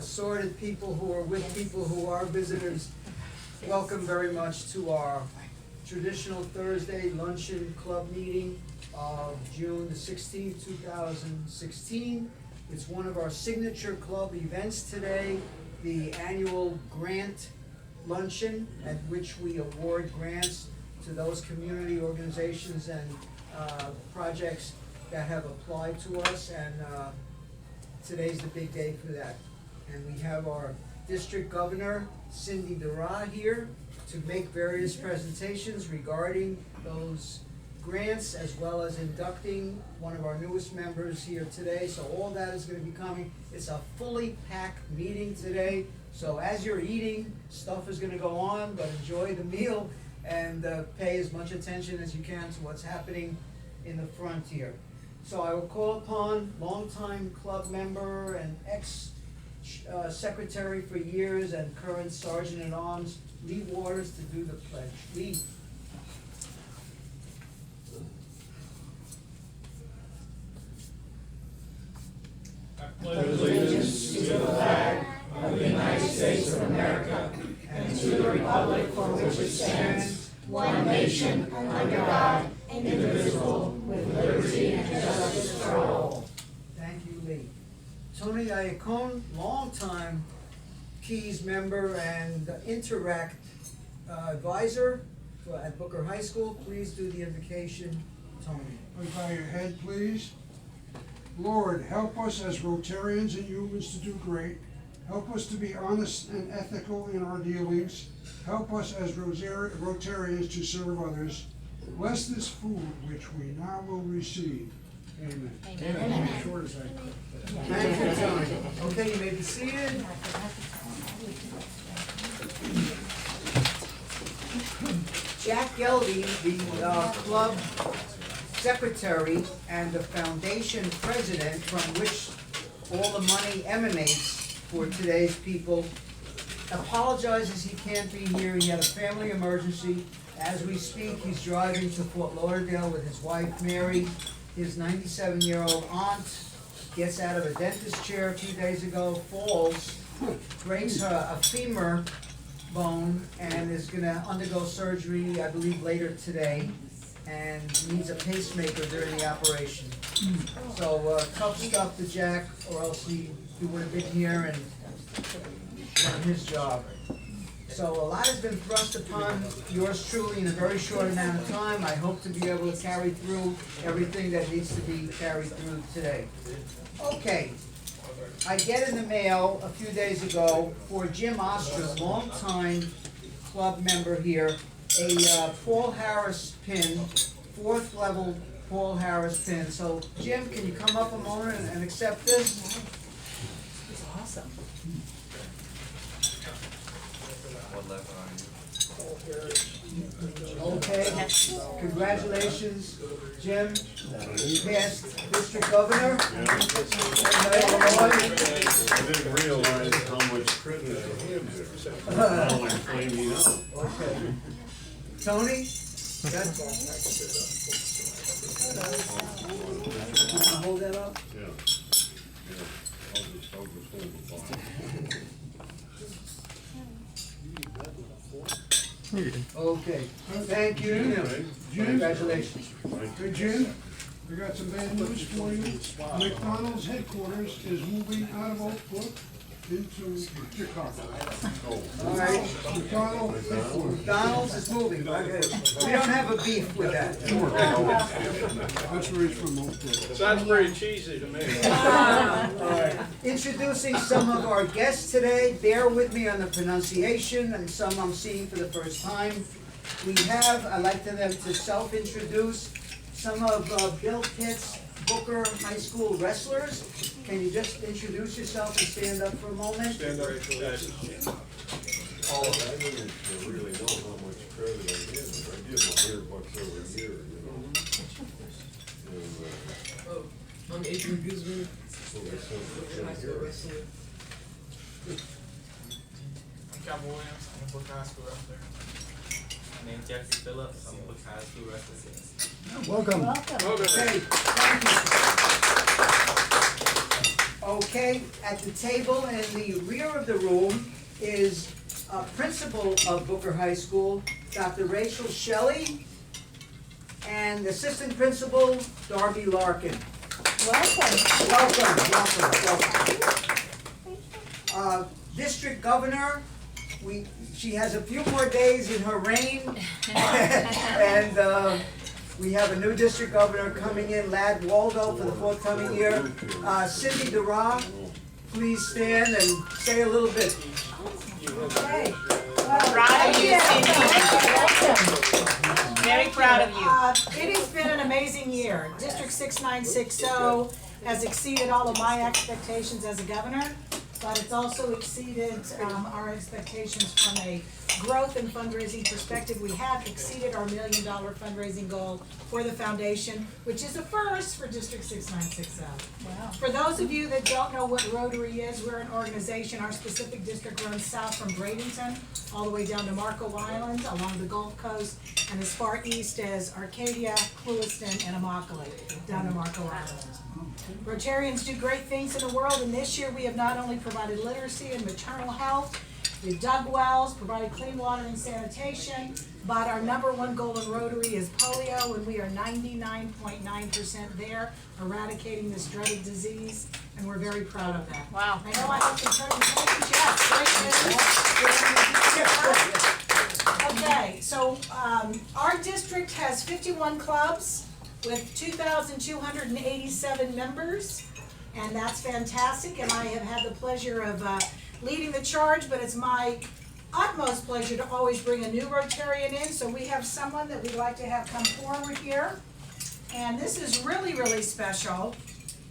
assorted people who are with people who are visitors, welcome very much to our traditional Thursday luncheon club meeting of June the 16th, 2016. It's one of our signature club events today, the annual grant luncheon, at which we award grants to those community organizations and projects that have applied to us, and today's the big day for that. And we have our District Governor, Cindy Dara, here to make various presentations regarding those grants, as well as inducting one of our newest members here today. So all that is gonna be coming. It's a fully packed meeting today, so as you're eating, stuff is gonna go on, but enjoy the meal and pay as much attention as you can to what's happening in the front here. So I will call upon longtime club member and secretary for years and current Sergeant at Arms, Lee Waters, to do the pledge. Lee. I pledge allegiance to the flag of the United States of America and to the republic for which it stands, one nation, under God, indivisible, with liberty and justice for all. Thank you, Lee. Tony Iacone, longtime Keys member and Interact advisor at Booker High School. Please do the invocation, Tony. Please bow your head, please. Lord, help us as Rotarians and humans to do great. Help us to be honest and ethical in our dealings. Help us as Rotarians to serve others. Bless this food which we now will receive. Amen. Amen. Short as I could. Thank you, Tony. Okay, you may be seated. Jack Geldy, the club secretary and the foundation president from which all the money emanates for today's people, apologizes he can't be here. He had a family emergency. As we speak, he's driving to Fort Lauderdale with his wife, Mary. His 97-year-old aunt gets out of a dentist chair a few days ago, falls, breaks a femur bone, and is gonna undergo surgery, I believe, later today, and needs a pacemaker during the operation. So, tough stuff to Jack, or else he would have been here and done his job. So a lot has been thrust upon yours truly in a very short amount of time. I hope to be able to carry through everything that needs to be carried through today. Okay, I get in the mail a few days ago for Jim Ostrom, longtime club member here, a Paul Harris pin, 4th level Paul Harris pin. So Jim, can you come up a moment and accept this? It's awesome. Okay, congratulations, Jim, past district governor. I didn't realize how much credit I had there. Now I'm claiming out. Okay. Tony? You wanna hold that up? Yeah. Yeah. I'll just hold the bottom. Okay, thank you, Jim. Congratulations. Hey, Jim, I got some bad news for you. McDonald's headquarters is moving out of Oak Brook into Chicago. All right, McDonald's headquarters. McDonald's is moving, okay. We don't have a beef with that. That's where he's from, Oak Brook. Sounds pretty cheesy to me. All right. Introducing some of our guests today, bear with me on the pronunciation, and some I'm seeing for the first time. We have, I'd like them to self-introduce, some of Bill Pitt's Booker High School wrestlers. Can you just introduce yourself and stand up for a moment? Stand up, guys. I didn't really know how much credit I give. I give $100 over here, you know. And, I'm Adrian Guzman. so they sent High it school here. wrestler. I'm Calvin Williams. I'm a Book High School wrestler. My name's Jeffrey Phillips. I'm a Book High School wrestler. Welcome. Okay, thank you. Okay, at the table in the rear of the room is principal of Booker High School, Dr. Rachel Shelley, and assistant principal, Darby Larkin. Welcome. Welcome. District Governor, she has a few more days in her reign, and we have a new district governor coming in, Lad Waldo, for the forthcoming year. Cindy DeRa, please stand and say a little bit. Okay. Proud of you, Cindy. Very proud of you. It has been an amazing year. District 6960 has exceeded all of my expectations as a governor, but it's also exceeded our expectations from a growth and fundraising perspective. We have exceeded our $1 million fundraising goal for the foundation, which is a first for District 6960. Wow. For those of you that don't know what Rotary is, we're an organization, our specific district runs south from Bradenton, all the way down to Marco Island, along the Gulf Coast, and as far east as Arcadia, Clewiston, and Immokalee, down to Marco Island. Rotarians do great things in the world, and this year we have not only provided literacy and maternal health, we've dug wells, provided clean water and sanitation, but our #1 goal in Rotary is polio, and we are 99.9% there, eradicating this dreaded disease, and we're very proud of that. Wow. I know I have some presentations, yes, great news. Okay, so our district has 51 clubs with 2,287 members, and that's fantastic, and I have had the pleasure of leading the charge, but it's my utmost pleasure to always bring a new Rotarian in, so we have someone that we'd like to have come forward here. And this is really, really special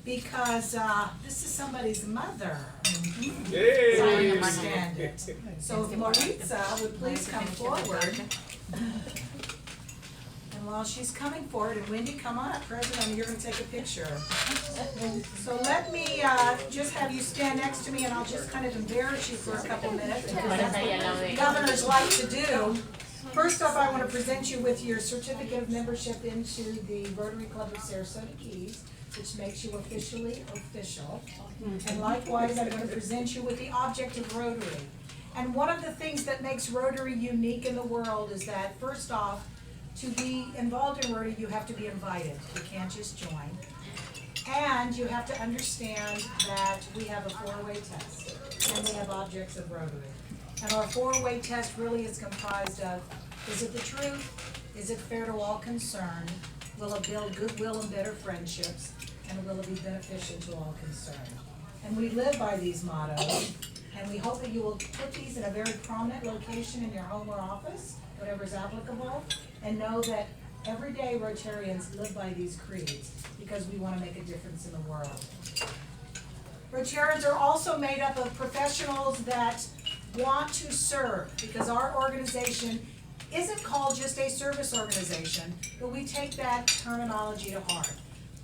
because this is somebody's mother. Yay! As I understand it. So if Maritza would please come forward. And while she's coming forward, and Wendy, come on up, President, you're gonna take a picture. So let me just have you stand next to me, and I'll just kind of embarrass you for a couple minutes, because that's what governors like to do. First off, I want to present you with your certificate of membership into the Rotary Club of Sarasota Keys, which makes you officially official. And likewise, I'm going to present you with the object of Rotary. And one of the things that makes Rotary unique in the world is that, first off, to be involved in Rotary, you have to be invited. You can't just join. And you have to understand that we have a 4-way test, and we have objects of Rotary. And our 4-way test really is comprised of, is it the truth? Is it fair to all concerned? Will it build goodwill and better friendships? And will it be beneficial to all concerned? And we live by these mottos, and we hope that you will put these in a very prominent location in your home or office, whatever is applicable, and know that every day Rotarians live by these creeds because we want to make a difference in the world. Rotarians are also made up of professionals that want to serve, because our organization isn't called just a service organization, but we take that terminology to heart.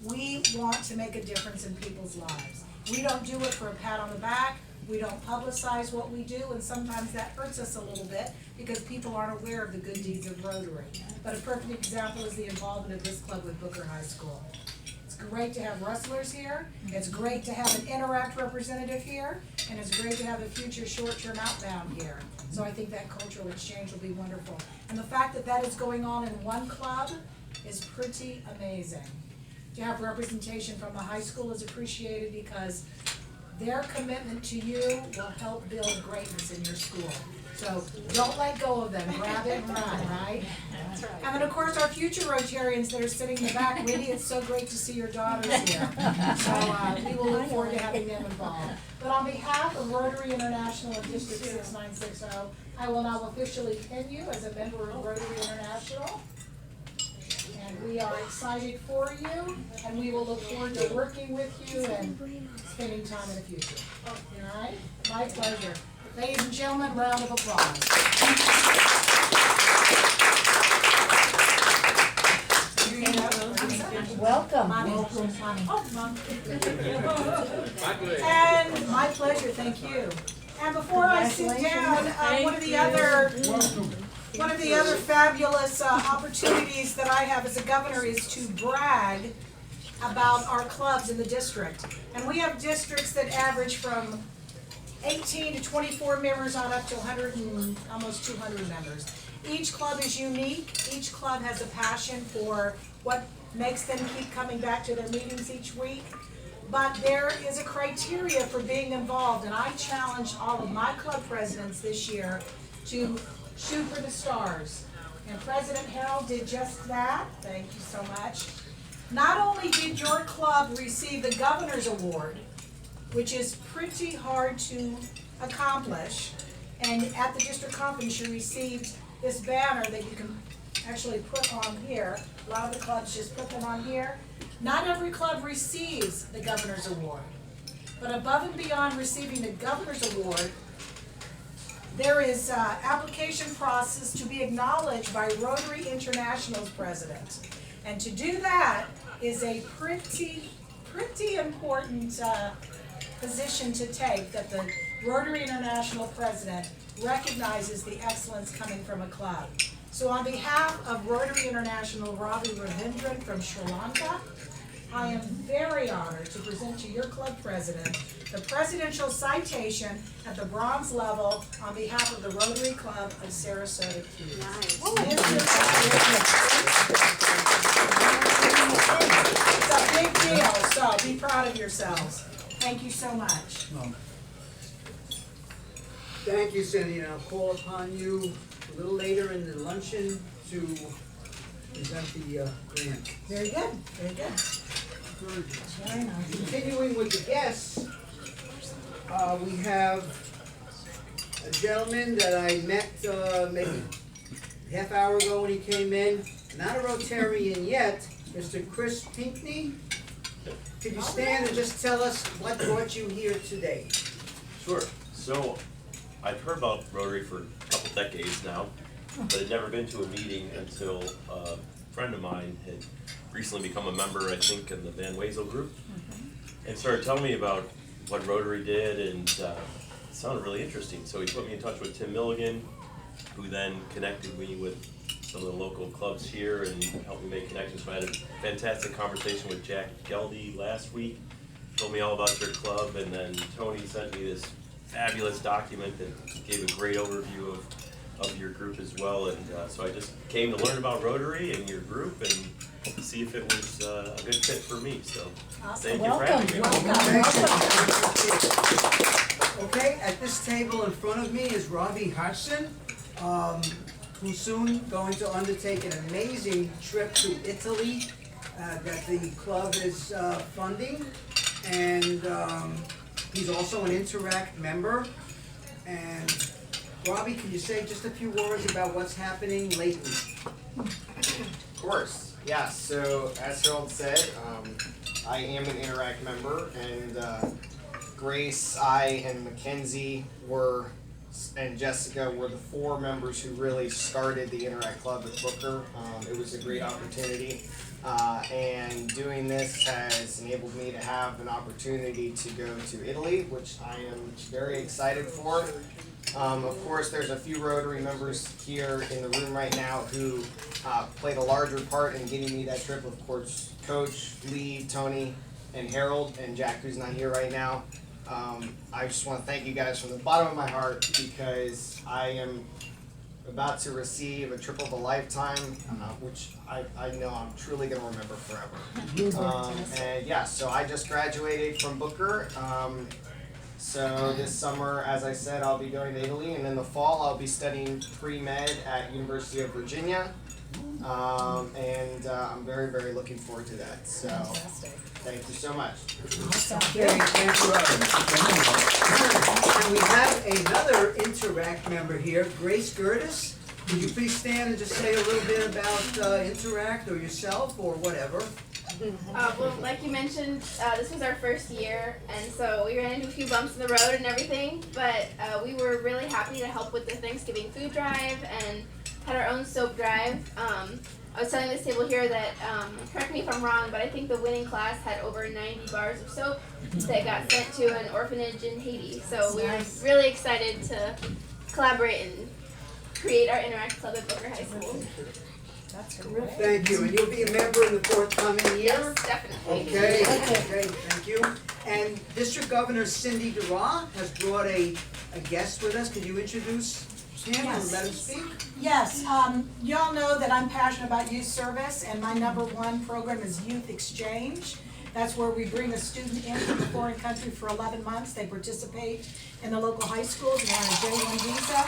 We want to make a difference in people's lives. We don't do it for a pat on the back. We don't publicize what we do, and sometimes that hurts us a little bit because people aren't aware of the good deeds of Rotary. But a perfect example is the involvement of this club with Booker High School. It's great to have wrestlers here, it's great to have an Interact representative here, and it's great to have a future short-term outbound here. So I think that cultural exchange will be wonderful. And the fact that that is going on in one club is pretty amazing. To have representation from the high school is appreciated because their commitment to you will help build greatness in your school. So don't let go of them, grab it and run, right? That's right. And then of course our future Rotarians that are sitting in the back, Wendy, it's so great to see your daughters here. So we will look forward to having them involved. But on behalf of Rotary International of District 6960, I will now officially pin you as a member of Rotary International. And we are excited for you, and we will look forward to working with you and spending time in the future. All right? My pleasure. Ladies and gentlemen, round of applause. Welcome. Mommy. Oh, Mom. And my pleasure, thank you. And before I sit down, one of the other fabulous opportunities that I have as a governor is to brag about our clubs in the district. And we have districts that average from 18 to 24 members on up to 100 and almost 200 members. Each club is unique. Each club has a passion for what makes them keep coming back to their meetings each week. But there is a criteria for being involved, and I challenge all of my club presidents this year to shoot for the stars. And President Harold did just that. Thank you so much. Not only did your club receive the Governor's Award, which is pretty hard to accomplish, and at the district conference you received this banner that you can actually put on here. A lot of the clubs just put them on here. Not every club receives the Governor's Award, but above and beyond receiving the Governor's Award, there is application process to be acknowledged by Rotary International's president. And to do that is a pretty important position to take, that the Rotary International president recognizes the excellence coming from a club. So on behalf of Rotary International Ravi Ravindran from Sri Lanka, I am very honored to present to your club president the presidential citation at the bronze level on behalf of the Rotary Club of Sarasota Keys. Nice. It's a big deal, so be proud of yourselves. Thank you so much. Thank you, Cindy, and I'll call upon you a little later in the luncheon to present the grant. Very good, very good. Very nice. Continuing with the guests, we have a gentleman that I met maybe a half hour ago when he came in, not a Rotarian yet, Mr. Chris Pinkney. Could you stand and just tell us what brought you here today? Sure. So, I've heard about Rotary for a couple decades now, but had never been to a meeting until a friend of mine had recently become a member, I think, in the Van Wezel group, and started telling me about what Rotary did, and it sounded really interesting. So he put me in touch with Tim Milligan, who then connected me with some of the local clubs here and helped me make connections. So I had a fantastic conversation with Jack Geldy last week, told me all about your club, and then Tony sent me this fabulous document that gave a great overview of your group as well. And so I just came to learn about Rotary and your group and see if it was a good fit for me. So thank you for having me. Okay, at this table in front of me is Robbie Hodgson, who's soon going to undertake an amazing trip to Italy that the club is funding. And he's also an Interact member. And Robbie, can you say just a few words about what's happening lately? Of course, yeah. So as Harold said, I am an Interact member, and Grace, I, and Mackenzie and Jessica were the 4 members who really started the Interact Club at Booker. It was a great opportunity, and doing this has enabled me to have an opportunity to go to Italy, which I am very excited for. Of course, there's a few Rotary members here in the room right now who played a larger part in getting me that trip. Of course, Coach, Lee, Tony, and Harold, and Jack, who's not here right now. I just want to thank you guys from the bottom of my heart, because I am about to receive a trip of a lifetime, which I know I'm truly going to remember forever. And yeah, so I just graduated from Booker. So this summer, as I said, I'll be going to Italy, and in the fall I'll be studying pre-med at University of Virginia. And I'm very, very looking forward to that. So thank you so much. Thank you. And we have another Interact member here, Grace Gertis. Could you please stand and just say a little bit about Interact or yourself or whatever? Well, like you mentioned, this was our first year, and so we ran into a few bumps in the road and everything, but we were really happy to help with the Thanksgiving food drive and had our own soap drive. I was telling this table here that, correct me if I'm wrong, but I think the winning class had over 90 bars of soap that got sent to an orphanage in Haiti. So we were really excited to collaborate and create our Interact Club at Booker High School. That's terrific. Thank you, and you'll be a member in the forthcoming year? Yes, definitely. Okay, thank you. And District Governor Cindy DeRoy has brought a guest with us. Could you introduce him and let him speak? Yes, y'all know that I'm passionate about youth service, and my #1 program is Youth Exchange. That's where we bring a student in from a foreign country for 11 months. They participate in the local high schools and are on a J-1 visa.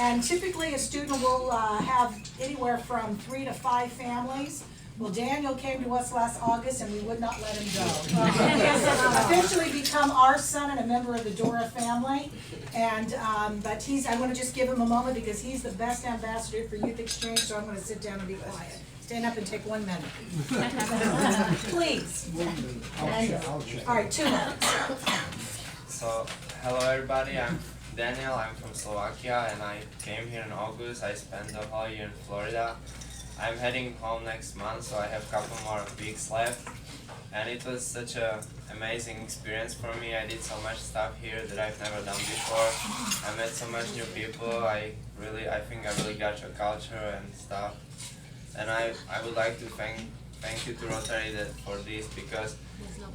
And typically, a student will have anywhere from 3 to 5 families. Well, Daniel came to us last August and we would not let him go. He has officially become our son and a member of the Dora family. And, but I want to just give him a moment because he's the best ambassador for Youth Exchange, so I'm going to sit down and be quiet. Stand up and take 1 minute. Please. All right, 2 minutes. So, hello everybody, I'm Daniel, I'm from Slovakia and I came here in August. I spent the whole year in Florida. I'm heading home next month, so I have a couple more weeks left. And it was such an amazing experience for me. I did so much stuff here that I've never done before. I met so much new people. I think I really got your culture and stuff. And I would like to thank you to Rotary for this, because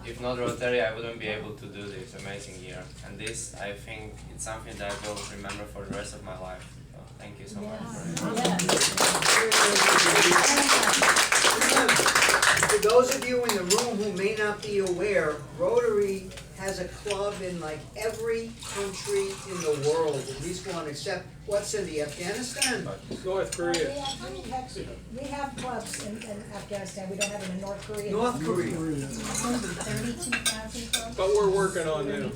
if not Rotary, I wouldn't be able to do this amazing year. And this, I think, it's something that I will remember for the rest of my life. So thank you so much for it. For those of you in the room who may not be aware, Rotary has a club in like every country in the world, at least one, except what's in the Afghanistan? North Korea. We have clubs in Afghanistan, we don't have them in North Korea. North Korea. 32,000 clubs. But we're working on them.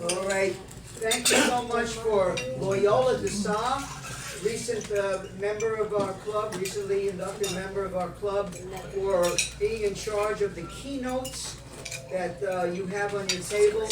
All right, thank you so much for Loyola Dessau, recent member of our club, recently inducted member of our club, for being in charge of the keynotes that you have on your table.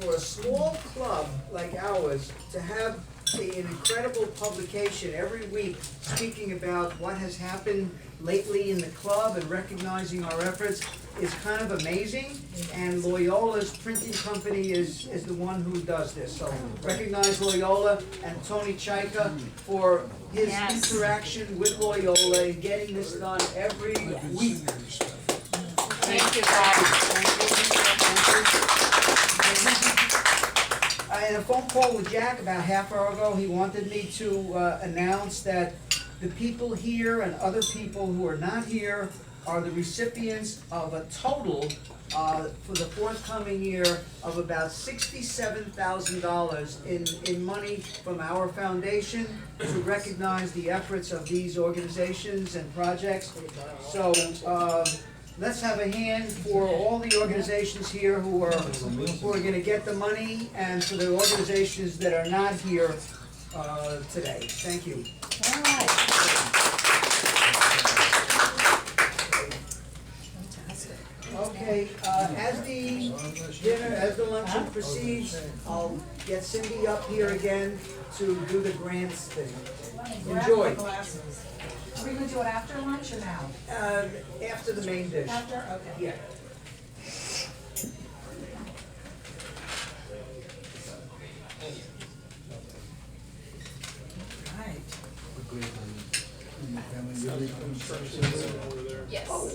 For a small club like ours to have an incredible publication every week speaking about what has happened lately in the club and recognizing our efforts is kind of amazing. And Loyola's printing company is the one who does this. So recognize Loyola and Tony Chaika for his interaction with Loyola in getting this done every week. Thank you, Bob. I had a phone call with Jack about a half hour ago. He wanted me to announce that the people here and other people who are not here are the recipients of a total for the forthcoming year of about $67,000 in money from our foundation to recognize the efforts of these organizations and projects. So let's have a hand for all the organizations here who are going to get the money, and for the organizations that are not here today. Thank you. All right. Okay, as the dinner, as the luncheon proceeds, I'll get Cindy up here again to do the grants thing. Enjoy. Grab my glasses. Are we gonna do it after lunch or now? After the main dish. After, okay. Yeah. Right. Yes. Oh.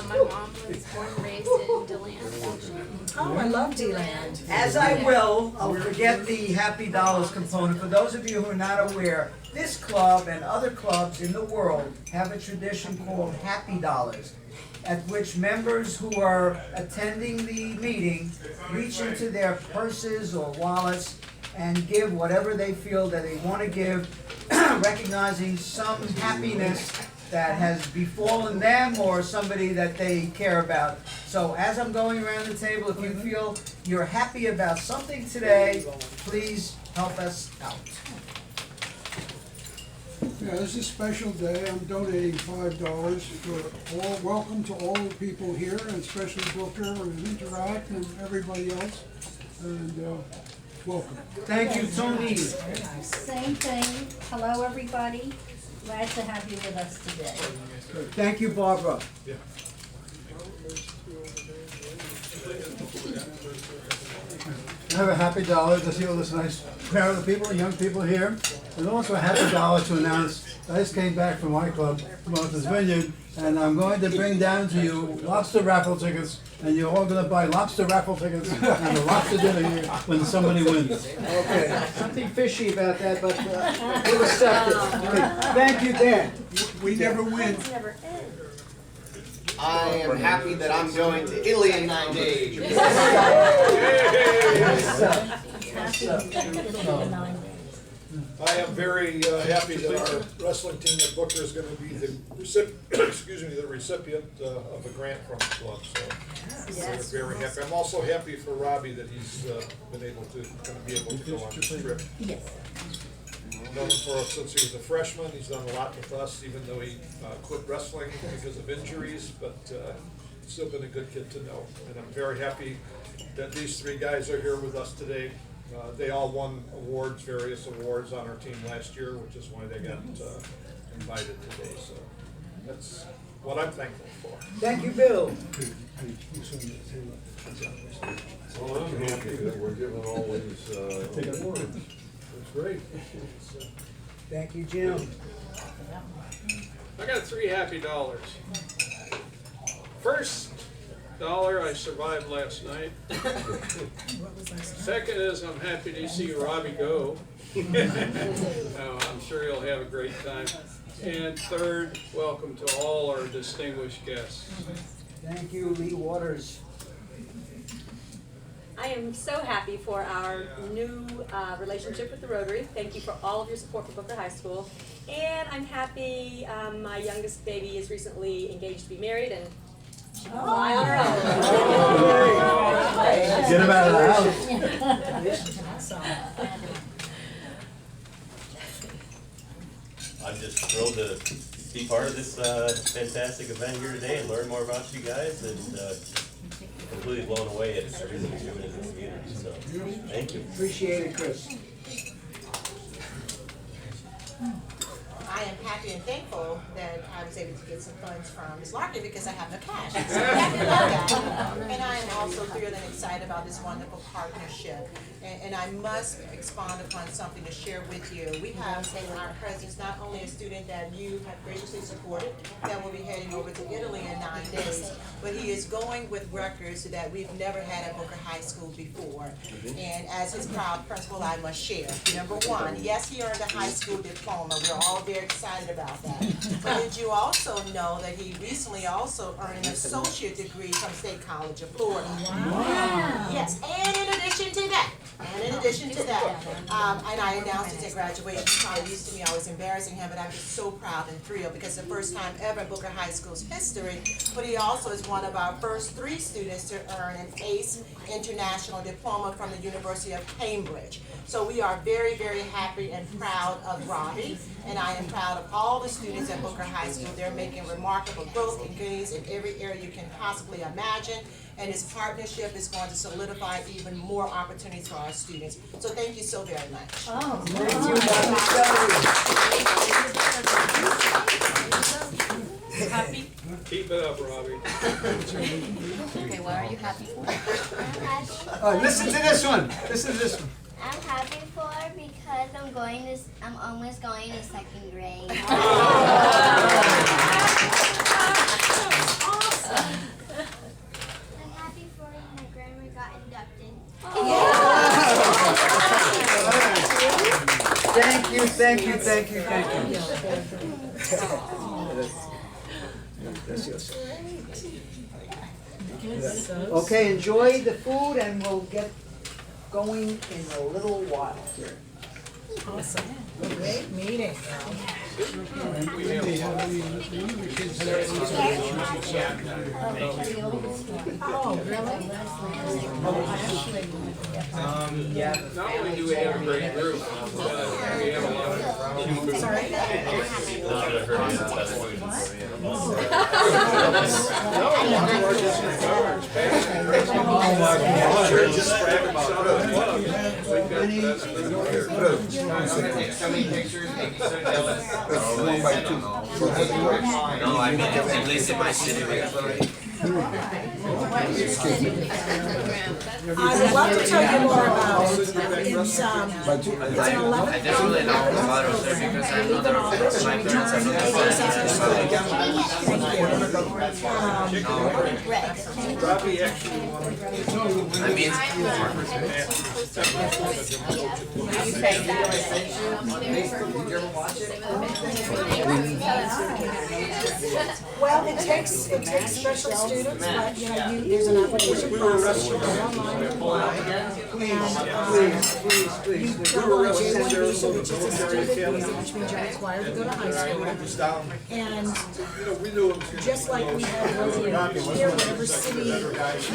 My mom was born and raised in DeLand. Oh, I love D-Land. As I will, I'll forget the Happy Dollars component. For those of you who are not aware, this club and other clubs in the world have a tradition called Happy Dollars, at which members who are attending the meeting reach into their purses or wallets and give whatever they feel that they want to give, recognizing some happiness that has befallen them or somebody that they care about. So as I'm going around the table, if you feel you're happy about something today, please help us out. Yeah, this is a special day. I'm donating $5 for all. Welcome to all the people here, and especially Booker and Interact and everybody else. And welcome. Thank you, Tony. Same thing. Hello, everybody. Glad to have you with us today. Thank you, Barbara. have a happy dollar to see all this nice crowd of people, young people here. And also a happy dollar to announce I just came back from my club, Martha's Vineyard, and I'm going to bring down to you lobster raffle tickets, and you're all going to buy lobster raffle tickets and a lobster dinner here when somebody wins. Okay, something fishy about that, but we'll accept it. Okay, thank you, Dan. We never win. I am happy that I'm going to Italy in 9 days. I am very happy that our wrestling team at Booker is going to be the recipient of a grant from the club. So we're very happy. I'm also happy for Robbie that he's been able to be able to go on this trip. Yes. I've known him since he was a freshman. He's done a lot with us, even though he quit wrestling because of injuries. But still been a good kid to know. And I'm very happy that these three guys are here with us today. They all won awards, various awards on our team last year, which is why they got invited today. So that's what I'm thankful for. Thank you, Bill. Well, I'm happy that we're giving all these awards. That's great. Thank you, Jim. I got 3 happy dollars. First dollar, I survived last night. Second is I'm happy to see Robbie go. I'm sure he'll have a great time. And third, welcome to all our distinguished guests. Thank you, Lee Waters. I am so happy for our new relationship with the Rotary. Thank you for all of your support for Booker High School. And I'm happy my youngest baby is recently engaged to be married and she can fly on her own. Get him out of the house. I'm just thrilled to be part of this fantastic event here today and learn more about you guys, and completely blown away at everything you're doing in this community. So, thank you. Appreciate it, Chris. I am happy and thankful that I was able to get some funds from Ms. Larkin because I have no cash. So I'm happy about that. And I am also thrilled and excited about this wonderful partnership. And I must expound upon something to share with you. We have in our presence not only a student that you have graciously supported that will be heading over to Italy in 9 days, but he is going with records that we've never had at Booker High School before. And as his proud principal, I must share. Number one, yes, he earned a high school diploma. We're all very excited about that. But did you also know that he recently also earned an associate degree from State College of Florida? Wow. Yes, and in addition to that, and I announced it at graduation. He probably used to me always embarrassing him, but I'm just so proud and thrilled because the first time ever in Booker High School's history, but he also is one of our first 3 students to earn an ACE International Diploma from the University of Cambridge. So we are very, very happy and proud of Robbie, and I am proud of all the students at Booker High School. They're making remarkable growth and gains in every area you can possibly imagine, and this partnership is going to solidify even more opportunities for our students. So thank you so very much. Oh, thank you, Happy? Keep it up, Robbie. Okay, what are you happy for? Listen to this one. Listen to this one. I'm happy for because I'm almost going to 2nd grade. I'm happy for my grandma got inducted. Thank you. Okay, enjoy the food and we'll get going in a little while here. Awesome. Great meeting. Oh, really? Yeah. Not only do we have a great group, but we have a lot of Sorry? So many pictures, make you so jealous. No, I mean, at least in my city, I would love to tell you more about it. It's an 11th. I didn't really know about it because I know that my parents have Robbie actually I mean, Well, it takes special students, but you know, there's an application process, you go online and apply. And you go on J1 visa, which is a student visa, which means you're required to go to high school. And just like we had Rotary here, whatever city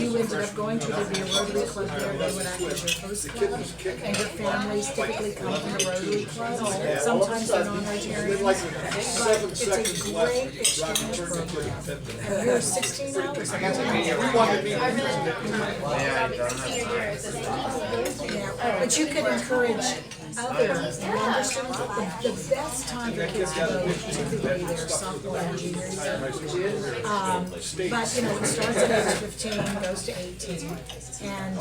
you ended up going to, there'd be a Rotary club there, they would act as your host club. And your families typically come from the Rotary club, sometimes they're non-Rotarians. But it's a great exchange program. And you're 16 hours. Yeah, but you could encourage other younger students. The best time for kids to go is typically their sophomore and junior year. But you know, it starts at age 15, goes to 18, and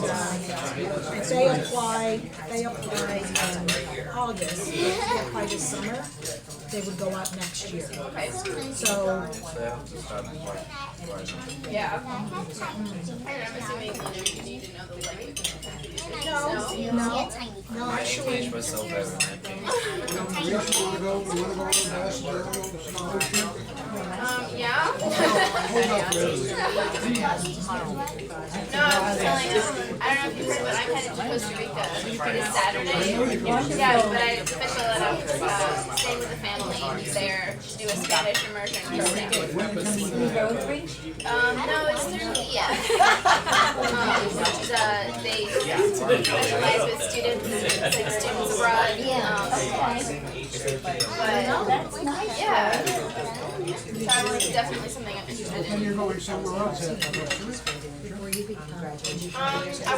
if they apply in August, if they apply this summer, they would go out next year. So. Yeah. I'm assuming you need to know the language. No, actually. English was so bad when I came. Yeah? No, I was telling you, I don't know if you heard, but I'm headed to Costa Rica this Saturday. Yeah, but I official that I'm staying with the family there to do a Spanish immersion program. No, it's through, yeah. They specialize with students, like students abroad. But, yeah, travel is definitely something I'm interested in. And you're going somewhere else I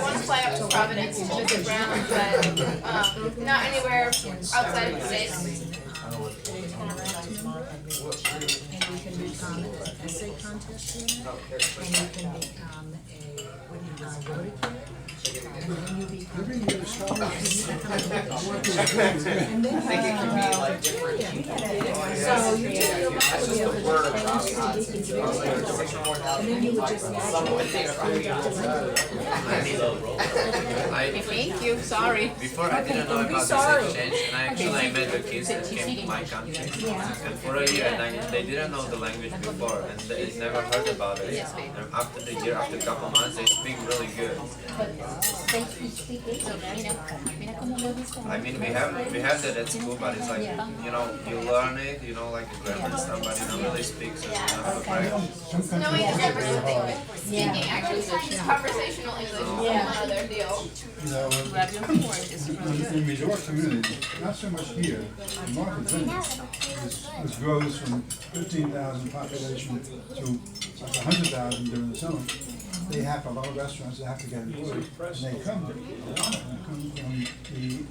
want to fly up to Providence to visit Brown, but not anywhere outside of the States. And you can become an essay contest winner, and you can become a Rotary kid, and then you become and then so you be able to change and then you would just naturally Thank you, sorry. Before I didn't know about this exchange, and I actually met the kids that came to my country. And for a year, and they didn't know the language before, and they never heard about it. And after the year, after a couple months, they speak really good. I mean, we have that at school, but it's like, you know, you learn it, you know, like a grammar and stuff, but you don't really speak, so you don't have a practice. Knowing is never something, but speaking actually conversational English is another deal. You know, in resort communities, not so much here, in Martha's Vineyard, this grows from 15,000 population to like 100,000 during the summer. They have a lot of restaurants that have to get employees, and they come from the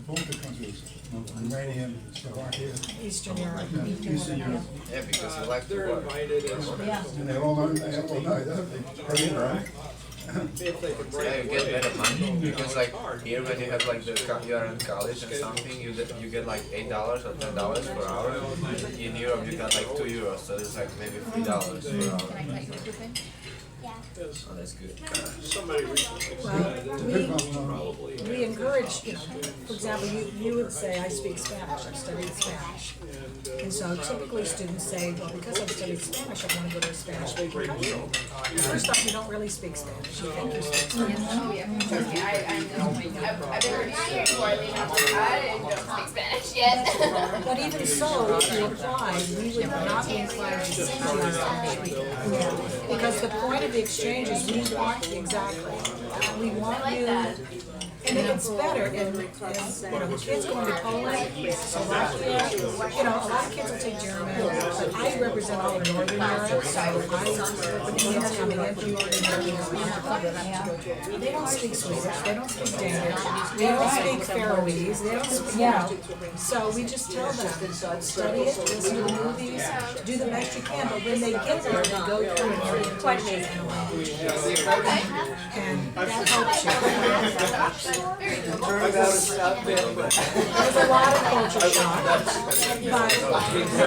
Baltic countries, Romania, Slovakia, Eastern Europe. Eastern Europe. Yeah, because they like to They're work. invited And they all know, they pay it, right? if they can Yeah, you break get away. better money because like here when you have like you are in college and something you get like $8 or $10 per hour. In Europe you got like €2, so it's like maybe $3 per hour. Oh, that's good. Somebody recently We encourage, you know, for example, you would say, I speak Spanish, I've studied Spanish. And so typically students say, well, because I've studied Spanish, I want to go to a Spanish-speaking country. First off, you don't really speak Spanish, you think you speak Spanish. Oh, yeah. Trust me, I've been working here before I leave. I'm like, I don't speak Spanish yet. But even so, if you apply, we would not be inclined to send you a Spanish speaker. Because the point of the exchange is we want, we want you, and it's better, and you know, the kids going to Poland, Slovakia, you know, a lot of kids will take German, but I represent all of Northern Europe, so the kids coming They don't speak Swedish, they don't speak Danish, they don't speak Faroese, they don't speak, you know. So we just tell them, study it, listen to the movies, do the best you can, but when they get there, they go through an orientation in a language. And that helps you. There's a lot of culture shock, but